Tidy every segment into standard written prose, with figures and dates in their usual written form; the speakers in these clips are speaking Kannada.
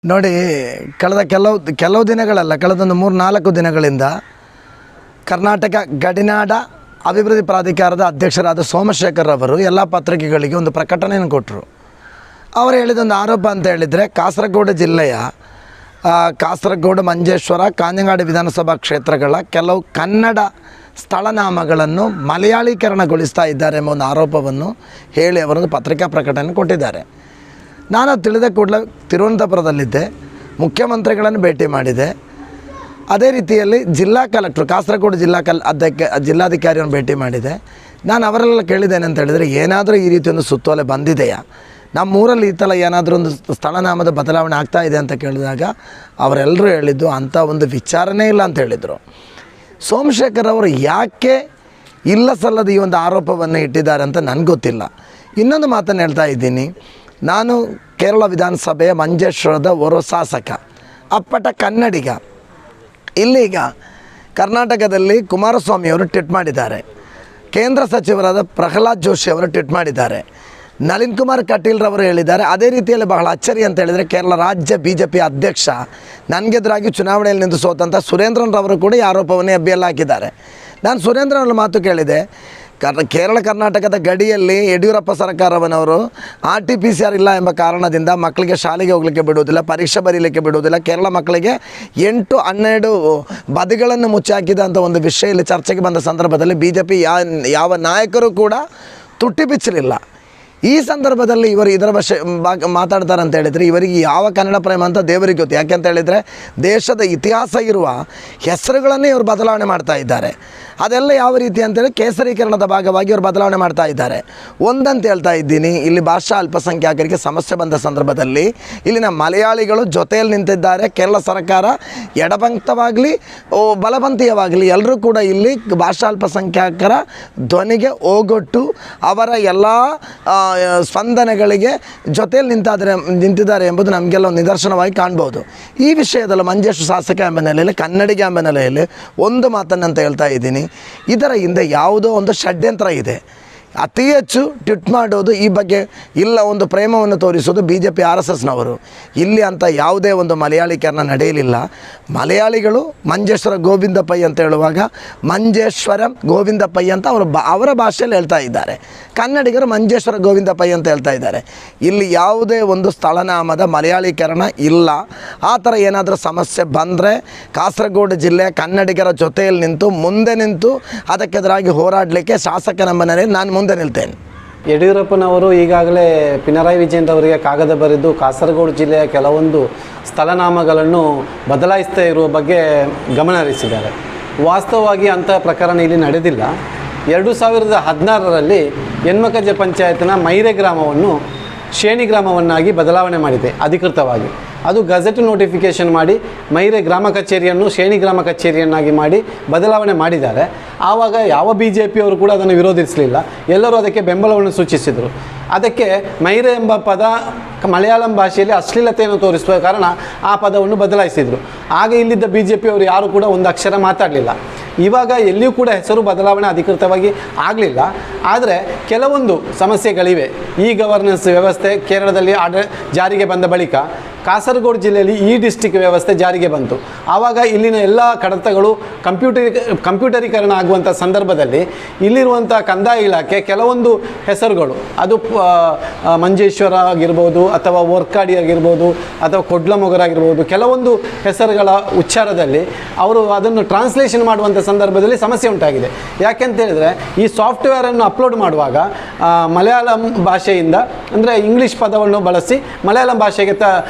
ನೋಡಿ, ಕಳೆದ ಕೆಲವು ದಿನಗಳಲ್ಲ, ಕಳೆದೊಂದು 3-4 ದಿನಗಳಿಂದ ಕರ್ನಾಟಕ ಗಡಿನಾಡ ಅಭಿವೃದ್ಧಿ ಪ್ರಾಧಿಕಾರದ ಅಧ್ಯಕ್ಷರಾದ ಸೋಮಶೇಖರ್ ಅವರು ಎಲ್ಲ ಪತ್ರಿಕೆಗಳಿಗೆ ಒಂದು ಪ್ರಕಟಣೆಯನ್ನು ಕೊಟ್ಟರು. ಅವರು ಹೇಳಿದೊಂದು ಆರೋಪ ಅಂತ ಹೇಳಿದರೆ, ಕಾಸರಗೋಡು ಜಿಲ್ಲೆಯ ಕಾಸರಗೋಡು, ಮಂಜೇಶ್ವರ, ಕಾಂಜಂಗಾಡಿ ವಿಧಾನಸಭಾ ಕ್ಷೇತ್ರಗಳ ಕೆಲವು ಕನ್ನಡ ಸ್ಥಳನಾಮಗಳನ್ನು ಮಲಯಾಳೀಕರಣಗೊಳಿಸ್ತಾ ಇದ್ದಾರೆ ಎಂಬ ಒಂದು ಆರೋಪವನ್ನು ಹೇಳಿ ಅವರೊಂದು ಪತ್ರಿಕಾ ಪ್ರಕಟಣೆ ಕೊಟ್ಟಿದ್ದಾರೆ. ನಾನು ತಿಳಿದ ಕೂಡಲೇ ತಿರುವನಂತಪುರದಲ್ಲಿದ್ದೆ, ಮುಖ್ಯಮಂತ್ರಿಗಳನ್ನು ಭೇಟಿ ಮಾಡಿದೆ. ಅದೇ ರೀತಿಯಲ್ಲಿ ಜಿಲ್ಲಾ ಕಲೆಕ್ಟ್ರು, ಕಾಸರಗೋಡು ಜಿಲ್ಲಾಧಿಕಾರಿಯನ್ನು ಭೇಟಿ ಮಾಡಿದೆ. ನಾನು ಅವರೆಲ್ಲ ಕೇಳಿದ್ದೇನೆ ಅಂತ ಹೇಳಿದರೆ, ಏನಾದರೂ ಈ ರೀತಿ ಒಂದು ಸುತ್ತೋಲೆ ಬಂದಿದೆಯಾ, ನಮ್ಮೂರಲ್ಲಿ ಈ ಥರ ಏನಾದರೂ ಒಂದು ಸ್ಥಳನಾಮದ ಬದಲಾವಣೆ ಆಗ್ತಾ ಇದೆ ಅಂತ ಕೇಳಿದಾಗ ಅವರೆಲ್ಲರೂ ಹೇಳಿದ್ದು ಅಂಥ ಒಂದು ವಿಚಾರನೇ ಇಲ್ಲ ಅಂತ ಹೇಳಿದರು. ಸೋಮಶೇಖರ್ ಅವರು ಯಾಕೆ ಇಲ್ಲ ಸಲ್ಲದ ಈ ಒಂದು ಆರೋಪವನ್ನು ಇಟ್ಟಿದ್ದಾರೆ ಅಂತ ನನಗೆ ಗೊತ್ತಿಲ್ಲ. ಇನ್ನೊಂದು ಮಾತನ್ನು ಹೇಳ್ತಾ ಇದ್ದೀನಿ, ನಾನು ಕೇರಳ ವಿಧಾನಸಭೆಯ ಮಂಜೇಶ್ವರದ ಓರ್ವ ಶಾಸಕ, ಅಪ್ಪಟ ಕನ್ನಡಿಗ. ಇಲ್ಲೀಗ ಕರ್ನಾಟಕದಲ್ಲಿ ಕುಮಾರಸ್ವಾಮಿಯವರು ಟ್ವೀಟ್ ಮಾಡಿದ್ದಾರೆ, ಕೇಂದ್ರ ಸಚಿವರಾದ ಪ್ರಹ್ಲಾದ್ ಜೋಶಿ ಅವರು ಟ್ವೀಟ್ ಮಾಡಿದ್ದಾರೆ, ನಳಿನ್ ಕುಮಾರ್ ಕಟೀಲ್ರವರು ಹೇಳಿದ್ದಾರೆ. ಅದೇ ರೀತಿಯಲ್ಲಿ ಬಹಳ ಅಚ್ಚರಿ ಅಂತ ಹೇಳಿದರೆ, ಕೇರಳ ರಾಜ್ಯ BJP ಅಧ್ಯಕ್ಷ, ನನಗೆದುರಾಗಿ ಚುನಾವಣೆಯಲ್ಲಿ ನಿಂತು ಸೋತಂಥ ಸುರೇಂದ್ರನ್ರವರು ಕೂಡ ಈ ಆರೋಪವನ್ನೇ ಎಬ್ಬಿಯಲ್ಲಿ ಹಾಕಿದ್ದಾರೆ. ನಾನು ಸುರೇಂದ್ರನ ಮಾತು ಕೇಳಿದೆ, ಕೇರಳ ಕರ್ನಾಟಕದ ಗಡಿಯಲ್ಲಿ ಯಡಿಯೂರಪ್ಪ ಸರ್ಕಾರವನ್ನವರು RT-PCR ಇಲ್ಲ ಎಂಬ ಕಾರಣದಿಂದ ಮಕ್ಕಳಿಗೆ ಶಾಲೆಗೆ ಹೋಗಲಿಕ್ಕೆ ಬಿಡುವುದಿಲ್ಲ, ಪರೀಕ್ಷೆ ಬರೀಲಿಕ್ಕೆ ಬಿಡುವುದಿಲ್ಲ, ಕೇರಳ ಮಕ್ಕಳಿಗೆ 8-12 ಬದಿಗಳನ್ನು ಮುಚ್ಚಾಕಿದಂಥ ಒಂದು ವಿಷಯ ಇಲ್ಲಿ ಚರ್ಚೆಗೆ ಬಂದ ಸಂದರ್ಭದಲ್ಲಿ BJP ಯಾವ ನಾಯಕರು ಕೂಡ ತುಟಿ ಬಿಚ್ಚಲಿಲ್ಲ. ಈ ಸಂದರ್ಭದಲ್ಲಿ ಇವರು ಇದರ ಮಾತಾಡ್ತಾರೆ ಅಂತ ಹೇಳಿದರೆ, ಇವರಿಗೆ ಯಾವ ಕನ್ನಡ ಪ್ರೇಮ ಅಂತ ದೇವರಿಗೆ ಗೊತ್ತು. ಯಾಕೆಂತ ಹೇಳಿದರೆ, ದೇಶದ ಇತಿಹಾಸ ಇರುವ ಹೆಸರುಗಳನ್ನೇ ಇವರು ಬದಲಾವಣೆ ಮಾಡ್ತಾ ಇದ್ದಾರೆ. ಅದೆಲ್ಲ ಯಾವ ರೀತಿ ಅಂತೇಳಿ ಕೇಸರೀಕರಣದ ಭಾಗವಾಗಿ ಇವರು ಬದಲಾವಣೆ ಮಾಡ್ತಾ ಇದ್ದಾರೆ. ಒಂದಂತ ಹೇಳ್ತಾ ಇದ್ದೀನಿ, ಇಲ್ಲಿ ಭಾಷಾ ಅಲ್ಪಸಂಖ್ಯಾತರಿಗೆ ಸಮಸ್ಯೆ ಬಂದ ಸಂದರ್ಭದಲ್ಲಿ ಇಲ್ಲಿನ ಮಲಯಾಳಿಗಳು ಜೊತೆಯಲ್ಲಿ ನಿಂತಿದ್ದಾರೆ. ಕೇರಳ ಸರ್ಕಾರ ಎಡಪಂಥವಾಗಲಿ ಬಲಪಂಥೀಯವಾಗಲಿ ಎಲ್ಲರೂ ಕೂಡ ಇಲ್ಲಿ ಭಾಷಾ ಅಲ್ಪಸಂಖ್ಯಾತರ ಧ್ವನಿಗೆ ಓಗೊಟ್ಟು ಅವರ ಎಲ್ಲ ಸ್ಪಂದನೆಗಳಿಗೆ ಜೊತೆಯಲ್ಲಿ ನಿಂತಿದ್ದಾರೆ ಎಂಬುದು ನಮಗೆಲ್ಲ ಒಂದು ನಿದರ್ಶನವಾಗಿ ಕಾಣ್ಬೋದು. ಈ ವಿಷಯದಲ್ಲಿ ಮಂಜೇಶ್ ಶಾಸಕ ಎಂಬ ನೆಲೆಯಲ್ಲಿ, ಕನ್ನಡಿಗ ಎಂಬ ನೆಲೆಯಲ್ಲಿ ಒಂದು ಮಾತನ್ನಂತ ಹೇಳ್ತಾ ಇದ್ದೀನಿ, ಇದರ ಹಿಂದೆ ಯಾವುದೋ ಒಂದು ಷಡ್ಯಂತ್ರ ಇದೆ. ಅತಿ ಹೆಚ್ಚು ಟ್ವೀಟ್ ಮಾಡೋದು ಈ ಬಗ್ಗೆ ಇಲ್ಲ, ಒಂದು ಪ್ರೇಮವನ್ನು ತೋರಿಸೋದು BJP RSSನವರು. ಇಲ್ಲಿ ಅಂತ ಯಾವುದೇ ಒಂದು ಮಲಯಾಳೀಕರಣ ನಡೆಯಲಿಲ್ಲ. ಮಲಯಾಳಿಗಳು ಮಂಜೇಶ್ವರ ಗೋವಿಂದ ಪೈ ಅಂತ ಹೇಳುವಾಗ ಮಂಜೇಶ್ವರ ಗೋವಿಂದ ಪೈ ಅಂತ ಅವರ ಭಾಷೆಯಲ್ಲಿ ಹೇಳ್ತಾ ಇದ್ದಾರೆ. ಕನ್ನಡಿಗರು ಮಂಜೇಶ್ವರ ಗೋವಿಂದ ಪೈ ಅಂತ ಹೇಳ್ತಾ ಇದ್ದಾರೆ. ಇಲ್ಲಿ ಯಾವುದೇ ಒಂದು ಸ್ಥಳನಾಮದ ಮಲಯಾಳೀಕರಣ ಇಲ್ಲ. ಆ ಥರ ಏನಾದರೂ ಸಮಸ್ಯೆ ಬಂದರೆ ಕಾಸರಗೋಡು ಜಿಲ್ಲೆಯ ಕನ್ನಡಿಗರ ಜೊತೆಯಲ್ಲಿ ಮುಂದೆ ನಿಂತು ಅದಕ್ಕೆದುರಾಗಿ ಹೋರಾಡಲಿಕ್ಕೆ ಶಾಸಕನೆಂಬ ನೆಲೆಯಲ್ಲಿ ನಾನು ಮುಂದೆ ನಿಲ್ತೇನೆ. ಯಡಿಯೂರಪ್ಪನವರು ಈಗಾಗಲೇ ಪಿನರಾಯಿ ವಿಜಯನ್ ಅವರಿಗೆ ಕಾಗದ ಬರೆದು ಕಾಸರಗೋಡು ಜಿಲ್ಲೆಯ ಕೆಲವೊಂದು ಸ್ಥಳನಾಮಗಳನ್ನು ಬದಲಾಯಿಸ್ತಾ ಇರುವ ಬಗ್ಗೆ ಗಮನ ಹರಿಸಿದ್ದಾರೆ. ವಾಸ್ತವವಾಗಿ ಅಂಥ ಪ್ರಕರಣ ಇಲ್ಲಿ ನಡೆದಿಲ್ಲ. 2016ರಲ್ಲಿ ಯನ್ಮಕಜೆ ಪಂಚಾಯತ್ನ ಮೈರೆ ಗ್ರಾಮವನ್ನು ಶೇಣಿ ಗ್ರಾಮವನ್ನಾಗಿ ಬದಲಾವಣೆ ಮಾಡಿದೆ ಅಧಿಕೃತವಾಗಿ. ಅದು ಗಜೆಟ್ ನೋಟಿಫಿಕೇಷನ್ ಮಾಡಿ ಮೈರೆ ಗ್ರಾಮ ಕಚೇರಿಯನ್ನು ಶೇಣಿ ಗ್ರಾಮ ಕಚೇರಿಯನ್ನಾಗಿ ಮಾಡಿ ಬದಲಾವಣೆ ಮಾಡಿದ್ದಾರೆ. ಆವಾಗ ಯಾವ BJPಯವರು ಕೂಡ ಅದನ್ನು ವಿರೋಧಿಸಲಿಲ್ಲ, ಎಲ್ಲರೂ ಅದಕ್ಕೆ ಬೆಂಬಲವನ್ನು ಸೂಚಿಸಿದರು. ಅದಕ್ಕೆ ಮೈರೆ ಎಂಬ ಪದ ಮಲಯಾಳಂ ಭಾಷೆಯಲ್ಲಿ ಅಶ್ಲೀಲತೆಯನ್ನು ತೋರಿಸುವ ಕಾರಣ ಆ ಪದವನ್ನು ಬದಲಾಯಿಸಿದರು. ಆಗ ಇಲ್ಲಿದ್ದ BJPಯವರು ಯಾರು ಕೂಡ ಒಂದು ಅಕ್ಷರ ಮಾತಾಡಲಿಲ್ಲ. ಇವಾಗ ಎಲ್ಲಿಯೂ ಕೂಡ ಹೆಸರು ಬದಲಾವಣೆ ಅಧಿಕೃತವಾಗಿ ಆಗಲಿಲ್ಲ. ಆದರೆ ಕೆಲವೊಂದು ಸಮಸ್ಯೆಗಳಿವೆ. ಈ ಗವರ್ನೆನ್ಸ್ ವ್ಯವಸ್ಥೆ ಕೇರಳದಲ್ಲಿ ಜಾರಿಗೆ ಬಂದ ಬಳಿಕ ಕಾಸರಗೋಡು ಜಿಲ್ಲೆಯಲ್ಲಿ ಡಿಸ್ಟ್ರಿಕ್ಟ್ ವ್ಯವಸ್ಥೆ ಜಾರಿಗೆ ಬಂತು. ಆವಾಗ ಇಲ್ಲಿನ ಎಲ್ಲ ಕಡತಗಳು ಕಂಪ್ಯೂಟರೀಕರಣ ಆಗುವಂಥ ಸಂದರ್ಭದಲ್ಲಿ ಇಲ್ಲಿರುವಂಥ ಕಂದಾಯ ಇಲಾಖೆ ಕೆಲವೊಂದು ಹೆಸರುಗಳು, ಅದು ಮಂಜೇಶ್ವರ ಆಗಿರ್ಬೋದು ಅಥವಾ ಓರ್ಕಾಡಿ ಆಗಿರ್ಬೋದು ಅಥವಾ ಕೊಡ್ಲಮೊಗರ ಆಗಿರ್ಬೋದು, ಕೆಲವೊಂದು ಹೆಸರುಗಳ ಉಚ್ಚಾರದಲ್ಲಿ ಅವರು ಅದನ್ನು ಟ್ರಾನ್ಸ್ಲೇಷನ್ ಮಾಡುವಂಥ ಸಂದರ್ಭದಲ್ಲಿ ಸಮಸ್ಯೆ ಉಂಟಾಗಿದೆ. ಯಾಕೆಂತ ಹೇಳಿದರೆ, ಈ ಸಾಫ್ಟ್ವೇರನ್ನು ಅಪ್ಲೋಡ್ ಮಾಡುವಾಗ ಮಲಯಾಳಂ ಭಾಷೆಯಿಂದ ಅಂದರೆ ಇಂಗ್ಲೀಷ್ ಪದವನ್ನು ಬಳಸಿ ಮಲಯಾಳಂ ಭಾಷೆಗೆ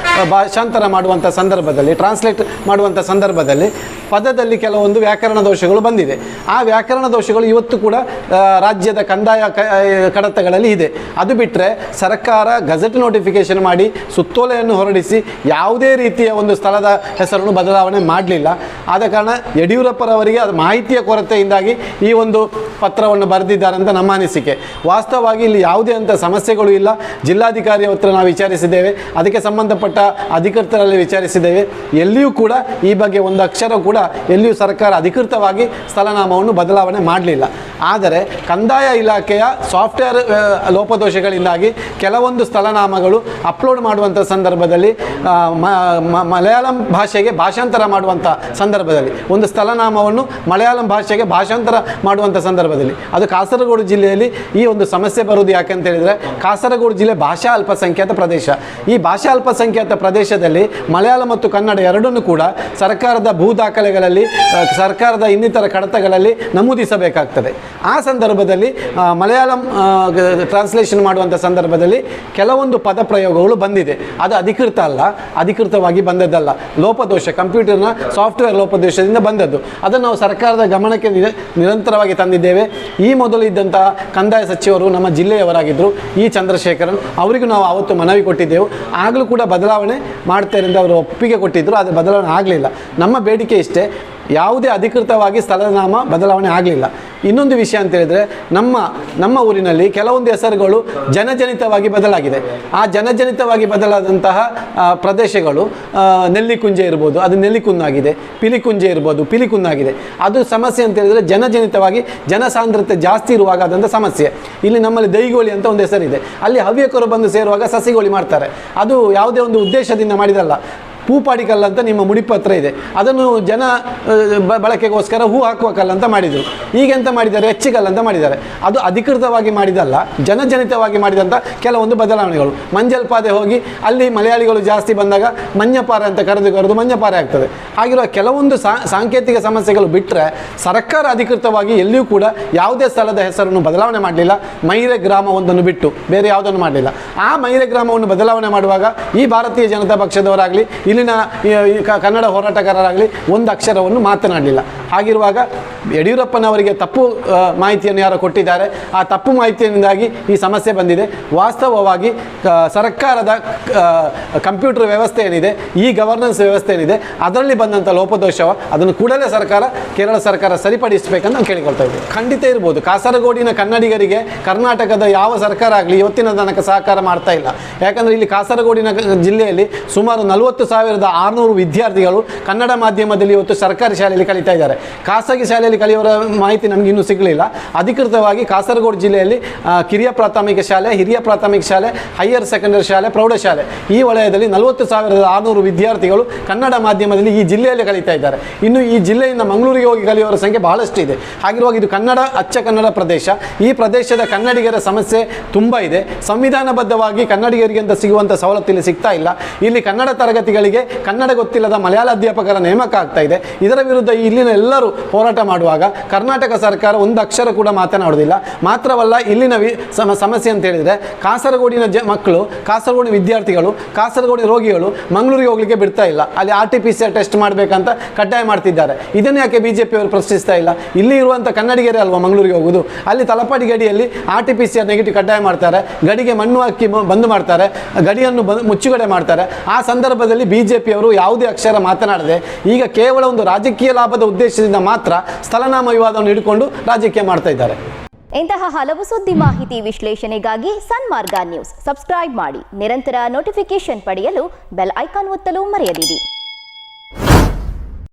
ಭಾಷಾಂತರ ಮಾಡುವಂಥ ಸಂದರ್ಭದಲ್ಲಿ, ಟ್ರಾನ್ಸ್ಲೇಟ್ ಮಾಡುವಂಥ ಸಂದರ್ಭದಲ್ಲಿ ಪದದಲ್ಲಿ ಕೆಲವೊಂದು ವ್ಯಾಕರಣ ದೋಷಗಳು ಬಂದಿದೆ. ಆ ವ್ಯಾಕರಣ ದೋಷಗಳು ಇವತ್ತು ಕೂಡ ರಾಜ್ಯದ ಕಂದಾಯ ಕಡತಗಳಲ್ಲಿ ಇದೆ. ಅದು ಬಿಟ್ಟರೆ ಸರ್ಕಾರ ಗಜೆಟ್ ನೋಟಿಫಿಕೇಷನ್ ಮಾಡಿ ಸುತ್ತೋಲೆಯನ್ನು ಹೊರಡಿಸಿ ಯಾವುದೇ ರೀತಿಯ ಒಂದು ಸ್ಥಳದ ಹೆಸರನ್ನು ಬದಲಾವಣೆ ಮಾಡಲಿಲ್ಲ. ಆದ ಕಾರಣ ಯಡಿಯೂರಪ್ಪರವರಿಗೆ ಅದು ಮಾಹಿತಿಯ ಕೊರತೆಯಿಂದಾಗಿ ಈ ಒಂದು ಪತ್ರವನ್ನು ಬರೆದಿದ್ದಾರೆ ಅಂತ ನಮ್ಮ ಅನಿಸಿಕೆ. ವಾಸ್ತವವಾಗಿ ಇಲ್ಲಿ ಯಾವುದೇ ಅಂಥ ಸಮಸ್ಯೆಗಳು ಇಲ್ಲ. ಜಿಲ್ಲಾಧಿಕಾರಿ ಹತ್ರ ನಾವು ವಿಚಾರಿಸಿದ್ದೇವೆ, ಅದಕ್ಕೆ ಸಂಬಂಧಪಟ್ಟ ಅಧಿಕೃತರಲ್ಲಿ ವಿಚಾರಿಸಿದ್ದೇವೆ. ಎಲ್ಲಿಯೂ ಕೂಡ ಈ ಬಗ್ಗೆ ಒಂದು ಅಕ್ಷರ ಕೂಡ ಎಲ್ಲಿಯೂ ಸರ್ಕಾರ ಅಧಿಕೃತವಾಗಿ ಸ್ಥಳನಾಮವನ್ನು ಬದಲಾವಣೆ ಮಾಡಲಿಲ್ಲ. ಆದರೆ ಕಂದಾಯ ಇಲಾಖೆಯ ಸಾಫ್ಟ್ವೇರ್ ಲೋಪದೋಷಗಳಿಂದಾಗಿ ಕೆಲವೊಂದು ಸ್ಥಳನಾಮಗಳು ಅಪ್ಲೋಡ್ ಮಾಡುವಂಥ ಸಂದರ್ಭದಲ್ಲಿ ಮಲಯಾಳಂ ಭಾಷೆಗೆ ಭಾಷಾಂತರ ಮಾಡುವಂಥ ಸಂದರ್ಭದಲ್ಲಿ ಒಂದು ಸ್ಥಳನಾಮವನ್ನು ಮಲಯಾಳಂ ಭಾಷೆಗೆ ಭಾಷಾಂತರ ಮಾಡುವಂಥ ಸಂದರ್ಭದಲ್ಲಿ ಅದು ಕಾಸರಗೋಡು ಜಿಲ್ಲೆಯಲ್ಲಿ ಈ ಒಂದು ಸಮಸ್ಯೆ ಬರುವುದು ಯಾಕಂತ ಹೇಳಿದರೆ ಕಾಸರಗೋಡು ಜಿಲ್ಲೆ ಭಾಷಾ ಅಲ್ಪಸಂಖ್ಯಾತ ಪ್ರದೇಶ. ಈ ಭಾಷಾ ಅಲ್ಪಸಂಖ್ಯಾತ ಪ್ರದೇಶದಲ್ಲಿ ಮಲಯಾಳ ಮತ್ತು ಕನ್ನಡ ಎರಡನ್ನೂ ಕೂಡ ಸರ್ಕಾರದ ಭೂ ದಾಖಲೆಗಳಲ್ಲಿ ಸರ್ಕಾರದ ಇನ್ನಿತರ ಕಡತಗಳಲ್ಲಿ ನಮೂದಿಸಬೇಕಾಗ್ತದೆ. ಆ ಸಂದರ್ಭದಲ್ಲಿ ಮಲಯಾಳಂ ಟ್ರಾನ್ಸ್ಲೇಷನ್ ಮಾಡುವಂಥ ಸಂದರ್ಭದಲ್ಲಿ ಕೆಲವೊಂದು ಪದ ಪ್ರಯೋಗಗಳು ಬಂದಿದೆ. ಅದು ಅಧಿಕೃತ ಅಲ್ಲ, ಅಧಿಕೃತವಾಗಿ ಬಂದದ್ದಲ್ಲ, ಲೋಪದೋಷ, ಕಂಪ್ಯೂಟರ್ನ ಸಾಫ್ಟ್ವೇರ್ ಲೋಪದೋಷದಿಂದ ಬಂದದ್ದು. ಅದನ್ನು ನಾವು ಸರ್ಕಾರದ ಗಮನಕ್ಕೆ ನಿರಂತರವಾಗಿ ತಂದಿದ್ದೇವೆ. ಈ ಮೊದಲು ಇದ್ದಂತಹ ಕಂದಾಯ ಸಚಿವರು ನಮ್ಮ ಜಿಲ್ಲೆಯವರಾಗಿದ್ದರು, ಇ ಚಂದ್ರಶೇಖರನ್, ಅವರಿಗೂ ನಾವು ಆವತ್ತು ಮನವಿ ಕೊಟ್ಟಿದ್ದೆವು. ಆಗಲೂ ಕೂಡ ಬದಲಾವಣೆ ಮಾಡ್ತಾರೆ ಎಂದು ಅವರು ಒಪ್ಪಿಗೆ ಕೊಟ್ಟಿದ್ದರು, ಆದರೆ ಬದಲಾವಣೆ ಆಗಲಿಲ್ಲ. ನಮ್ಮ ಬೇಡಿಕೆ ಇಷ್ಟೇ, ಯಾವುದೇ ಅಧಿಕೃತವಾಗಿ ಸ್ಥಳನಾಮ ಬದಲಾವಣೆ ಆಗಲಿಲ್ಲ. ಇನ್ನೊಂದು ವಿಷಯ ಅಂತ ಹೇಳಿದರೆ ನಮ್ಮ ಊರಿನಲ್ಲಿ ಕೆಲವೊಂದು ಹೆಸರುಗಳು ಜನಜನಿತವಾಗಿ ಬದಲಾಗಿದೆ. ಆ ಜನಜನಿತವಾಗಿ ಬದಲಾದಂತಹ ಪ್ರದೇಶಗಳು ನೆಲ್ಲಿಕುಂಜೆ ಇರ್ಬೋದು, ಅದು ನೆಲ್ಲಿಕುನ್ನಾಗಿದೆ. ಪಿಲಿಕುಂಜೆ ಇರ್ಬೋದು, ಪಿಲಿಕುನ್ನಾಗಿದೆ. ಅದು ಸಮಸ್ಯೆ ಅಂತ ಹೇಳಿದರೆ ಜನಜನಿತವಾಗಿ ಜನಸಾಂದ್ರತೆ ಜಾಸ್ತಿ ಇರುವಾಗ ಆದಂಥ ಸಮಸ್ಯೆ. ಇಲ್ಲಿ ನಮ್ಮಲ್ಲಿ ದೈಗೋಳಿ ಅಂತ ಒಂದು ಹೆಸರಿದೆ, ಅಲ್ಲಿ ಹವ್ಯಕರು ಬಂದು ಸೇರುವಾಗ ಸಸಿಗೋಳಿ ಮಾಡ್ತಾರೆ. ಅದು ಯಾವುದೇ ಒಂದು ಉದ್ದೇಶದಿಂದ ಮಾಡಿದಲ್ಲ. ಪೂಪಾಡಿ ಕಲ್ಲು ಅಂತ ನಿಮ್ಮ ಮುಡಿಪತ್ರ ಇದೆ, ಅದನ್ನು ಜನ ಬಳಕೆಗೋಸ್ಕರ ಹೂ ಹಾಕುವ ಕಲ್ಲು ಅಂತ ಮಾಡಿದರು. ಈಗೆಂತ ಮಾಡಿದ್ದಾರೆ, ಹೆಚ್ಚಿಗಲ್ಲು ಅಂತ ಮಾಡಿದ್ದಾರೆ. ಅದು ಅಧಿಕೃತವಾಗಿ ಮಾಡಿದಲ್ಲ, ಜನಜನಿತವಾಗಿ ಮಾಡಿದಂಥ ಕೆಲವೊಂದು ಬದಲಾವಣೆಗಳು. ಮಂಜಲ್ಪಾದೆ ಹೋಗಿ ಅಲ್ಲಿ ಮಲಯಾಳಿಗಳು ಜಾಸ್ತಿ ಬಂದಾಗ ಮഞ്ഞപ്പാರೆ ಅಂತ ಕರೆದು ಮഞ്ഞപ്പാರೆ ಆಗ್ತದೆ. ಹಾಗಿರುವ ಕೆಲವೊಂದು ಸಾಂಕೇತಿಕ ಸಮಸ್ಯೆಗಳು ಬಿಟ್ಟರೆ ಸರ್ಕಾರ ಅಧಿಕೃತವಾಗಿ ಎಲ್ಲಿಯೂ ಕೂಡ ಯಾವುದೇ ಸ್ಥಳದ ಹೆಸರನ್ನು ಬದಲಾವಣೆ ಮಾಡಲಿಲ್ಲ. ಮೈರೆ ಗ್ರಾಮವೊಂದನ್ನು ಬಿಟ್ಟು ಬೇರೆ ಯಾವುದನ್ನು ಮಾಡಲಿಲ್ಲ. ಆ ಮೈರೆ ಗ್ರಾಮವನ್ನು ಬದಲಾವಣೆ ಮಾಡುವಾಗ ಈ ಭಾರತೀಯ ಜನತಾ ಪಕ್ಷದವರಾಗಲಿ ಇಲ್ಲಿನ ಕನ್ನಡ ಹೋರಾಟಗಾರರಾಗಲಿ ಒಂದು ಅಕ್ಷರವನ್ನು ಮಾತನಾಡಲಿಲ್ಲ. ಹಾಗಿರುವಾಗ ಯಡಿಯೂರಪ್ಪನವರಿಗೆ ತಪ್ಪು ಮಾಹಿತಿಯನ್ನು ಯಾರೋ ಕೊಟ್ಟಿದ್ದಾರೆ. ಆ ತಪ್ಪು ಮಾಹಿತಿಯಿಂದಾಗಿ ಈ ಸಮಸ್ಯೆ ಬಂದಿದೆ. ವಾಸ್ತವವಾಗಿ ಸರ್ಕಾರದ ಕಂಪ್ಯೂಟರ್ ವ್ಯವಸ್ಥೆ ಏನಿದೆ, ಈ ಗವರ್ನೆನ್ಸ್ ವ್ಯವಸ್ಥೆ ಏನಿದೆ, ಅದರಲ್ಲಿ ಬಂದಂಥ ಲೋಪದೋಷವ ಅದನ್ನು ಕೂಡಲೇ ಕೇರಳ ಸರ್ಕಾರ ಸರಿಪಡಿಸಬೇಕಂತ ನಾವು ಕೇಳಿಕೊಳ್ತಾ ಇದ್ದೀವಿ. ಖಂಡಿತ ಇರ್ಬೋದು, ಕಾಸರಗೋಡಿನ ಕನ್ನಡಿಗರಿಗೆ ಕರ್ನಾಟಕದ ಯಾವ ಸರ್ಕಾರ ಆಗಲಿ ಇವತ್ತಿನ ತನಕ ಸಹಕಾರ ಮಾಡ್ತಾ ಇಲ್ಲ. ಯಾಕಂದರೆ ಇಲ್ಲಿ ಕಾಸರಗೋಡಿನ ಜಿಲ್ಲೆಯಲ್ಲಿ ಸುಮಾರು 40,600 ವಿದ್ಯಾರ್ಥಿಗಳು ಕನ್ನಡ ಮಾಧ್ಯಮದಲ್ಲಿ ಇವತ್ತು ಸರ್ಕಾರಿ ಶಾಲೆಯಲ್ಲಿ ಕಲಿತಾ ಇದ್ದಾರೆ. ಖಾಸಗಿ ಶಾಲೆಯಲ್ಲಿ ಕಲಿಯುವವರ ಮಾಹಿತಿ ನಮಗೆ ಇನ್ನೂ ಸಿಗಲಿಲ್ಲ. ಅಧಿಕೃತವಾಗಿ ಕಾಸರಗೋಡು ಜಿಲ್ಲೆಯಲ್ಲಿ ಕಿರಿಯ ಪ್ರಾಥಮಿಕ ಶಾಲೆ, ಹಿರಿಯ ಪ್ರಾಥಮಿಕ ಶಾಲೆ, ಹೈಯರ್ ಸೆಕೆಂಡರಿ ಶಾಲೆ, ಪ್ರೌಢಶಾಲೆ ಈ ವಲಯದಲ್ಲಿ 40,600 ವಿದ್ಯಾರ್ಥಿಗಳು ಕನ್ನಡ ಮಾಧ್ಯಮದಲ್ಲಿ ಈ ಜಿಲ್ಲೆಯಲ್ಲಿ ಕಲಿತಾ ಇದ್ದಾರೆ. ಇನ್ನು ಈ ಜಿಲ್ಲೆಯಿಂದ ಮಂಗಳೂರಿಗೆ ಹೋಗಿ ಕಲಿಯುವವರ ಸಂಖ್ಯೆ ಬಹಳಷ್ಟು ಇದೆ. ಹಾಗಿರುವಾಗ ಇದು ಅಚ್ಚ ಕನ್ನಡ ಪ್ರದೇಶ. ಈ ಪ್ರದೇಶದ ಕನ್ನಡಿಗರ ಸಮಸ್ಯೆ ತುಂಬ ಇದೆ. ಸಂವಿಧಾನಬದ್ಧವಾಗಿ ಕನ್ನಡಿಗರಿಗೆ ಅಂತ ಸಿಗುವಂಥ ಸವಲತ್ತು ಇಲ್ಲಿ ಸಿಗ್ತಾ ಇಲ್ಲ. ಇಲ್ಲಿ ಕನ್ನಡ ತರಗತಿಗಳಿಗೆ ಕನ್ನಡ ಗೊತ್ತಿಲ್ಲದ ಮಲಯಾಳ ಅಧ್ಯಾಪಕರ ನೇಮಕ ಆಗ್ತಾ ಇದೆ. ಇದರ ವಿರುದ್ಧ ಇಲ್ಲಿನ ಎಲ್ಲರೂ ಹೋರಾಟ ಮಾಡುವಾಗ ಕರ್ನಾಟಕ ಸರ್ಕಾರ ಒಂದು ಅಕ್ಷರ ಕೂಡ ಮಾತನಾಡುವುದಿಲ್ಲ. ಮಾತ್ರವಲ್ಲ, ಇಲ್ಲಿನ ಸಮಸ್ಯೆ ಅಂತ ಹೇಳಿದರೆ ಕಾಸರಗೋಡಿನ ಮಕ್ಕಳು, ಕಾಸರಗೋಡಿನ ವಿದ್ಯಾರ್ಥಿಗಳು, ಕಾಸರಗೋಡಿನ ರೋಗಿಗಳು ಮಂಗಳೂರಿಗೆ ಹೋಗಲಿಕ್ಕೆ ಬಿಡ್ತಾ ಇಲ್ಲ. ಅಲ್ಲಿ RT-PCR ಟೆಸ್ಟ್ ಮಾಡಬೇಕಂತ ಕಡ್ಡಾಯ ಮಾಡ್ತಿದ್ದಾರೆ. ಇದನ್ನು ಯಾಕೆ BJP ಅವರು ಪ್ರಶ್ನಿಸ್ತಾ ಇಲ್ಲ? ಇಲ್ಲಿ ಇರುವಂಥ ಕನ್ನಡಿಗರೇ ಅಲ್ವಾ ಮಂಗಳೂರಿಗೆ ಹೋಗುವುದು? ಅಲ್ಲಿ ತಲಪಾಡಿ ಗಡಿಯಲ್ಲಿ RT-PCR ನೆಗೆಟಿವ್ ಕಡ್ಡಾಯ ಮಾಡ್ತಾರೆ, ಗಡಿಗೆ ಮಣ್ಣು ಹಾಕಿ ಬಂದ್ ಮಾಡ್ತಾರೆ, ಗಡಿಯನ್ನು ಮುಚ್ಚುಗಡೆ ಮಾಡ್ತಾರೆ. ಆ ಸಂದರ್ಭದಲ್ಲಿ BJP ಅವರು ಯಾವುದೇ ಅಕ್ಷರ ಮಾತನಾಡದೆ ಈಗ ಕೇವಲ ಒಂದು ರಾಜಕೀಯ ಲಾಭದ ಉದ್ದೇಶದಿಂದ ಮಾತ್ರ ಸ್ಥಳನಾಮ ವಿವಾದವನ್ನು ಹಿಡ್ಕೊಂಡು ರಾಜಕೀಯ ಮಾಡ್ತಾ ಇದ್ದಾರೆ. ಇಂತಹ ಹಲವು ಸುದ್ದಿ ಮಾಹಿತಿ ವಿಶ್ಲೇಷಣೆಗಾಗಿ ಸನ್ಮಾರ್ಗ ನ್ಯೂಸ್ ಸಬ್ಸ್ಕ್ರೈಬ್ ಮಾಡಿ. ನಿರಂತರ ನೋಟಿಫಿಕೇಶನ್ ಪಡೆಯಲು ಬೆಲ್ ಐಕಾನ್ ಒತ್ತಲು ಮರೆಯದಿರಿ.